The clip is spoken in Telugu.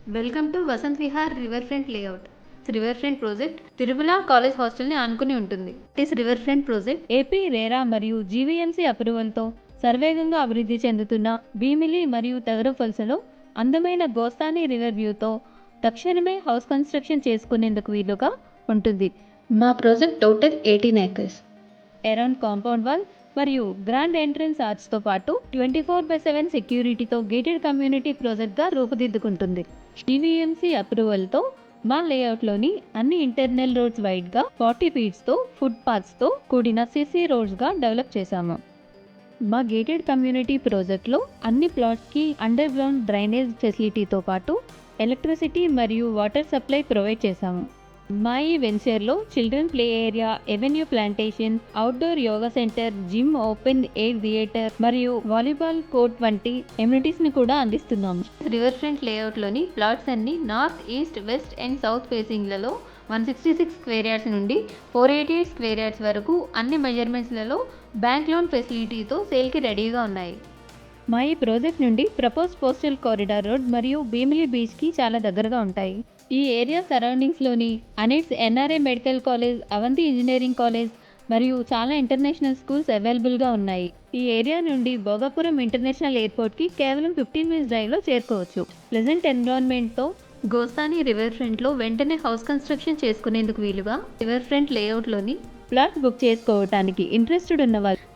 Welcome to Vasant Vihar river front layout. River front project Tirumala college హాస్టల్ని ఆనుకుని ఉంటుంది. ఇస్ river front project AP RERA మరియు జీవీఎంసీ అప్రూవల్తో సర్వేగంగా అభివృద్ధి చెందుతున్న భీమిలి మరియు తగరపల్సలో అందమైన గోస్తాని రివర్ వ్యూతో తక్షణమే హౌస్ కన్స్ట్రక్షన్ చేసుకునేందుకు వీలుగా ఉంటుంది. మా project total 18 acres. Around compound wall మరియు గ్రాండ్ ఎంట్రన్స్ ఆర్చ్తో పాటు 24/7 సెక్యూరిటీతో గేటెడ్ కమ్యూనిటీ ప్రాజెక్ట్గా రూపుదిద్దుకుంటుంది. జీవీఎంసీ అప్రూవల్తో మా లేఅవుట్లోని అన్ని ఇంటర్నల్ రోడ్స్ వైడ్గా 40 ఫీట్స్తో ఫుట్ పాత్స్తో కూడిన సిసి రోడ్స్గా డెవలప్ చేశాము. మా గేటెడ్ కమ్యూనిటీ ప్రాజెక్ట్లో అన్ని ప్లాట్స్కి అండర్ గ్రౌండ్ డ్రైనేజ్ ఫెసిలిటీతో పాటు ఎలక్ట్రిసిటీ మరియు వాటర్ సప్లై ప్రొవైడ్ చేశాము. మా ఈ వెంచర్లో children play area, avenue plantation, outdoor yoga centre, gym, open air theatre మరియు వాలీబాల్ కోర్ట్ వంటి ఎమ్యూనిటీస్ని కూడా అందిస్తున్నాము. రివర్ ఫ్రంట్ లేఅవుట్లోని ప్లాట్స్ అన్ని north, east, west and south ఫేసింగ్లలో 166 స్క్వేర్ యార్డ్స్ నుండి 488 స్క్వేర్ యార్డ్స్ వరకు అన్ని మెజర్మెంట్స్లలో బ్యాంక్ లోన్ ఫెసిలిటీతో సేల్కి రెడీగా ఉన్నాయి. మా ఈ ప్రాజెక్ట్ నుండి ప్రపోజ్ కోస్టల్ కారిడార్ రోడ్ మరియు భీమిలి బీచ్కి చాలా దగ్గరగా ఉంటాయి. ఈ ఏరియా సరౌండింగ్స్లోని ANITS NRA medical college, Avanti engineering college మరియు చాలా ఇంటర్నేషనల్ స్కూల్స్ అవైలబుల్గా ఉన్నాయి. ఈ ఏరియా నుండి భోగాపురం ఇంటర్నేషనల్ ఎయిర్పోర్ట్కి కేవలం 15 minutes డ్రైవ్లో చేరుకోవచ్చు. ప్లెజెంట్ ఎన్విరాన్మెంట్తో గోస్తాని రివర్ ఫ్రంట్లో వెంటనే హౌస్ కన్స్ట్రక్షన్ చేసుకునేందుకు వీలుగా రివర్ ఫ్రంట్ లేఅవుట్లోని ప్లాట్ బుక్ చేసుకోవడానికి ఇంట్రెస్టెడ్ ఉన్న వాళ్ళు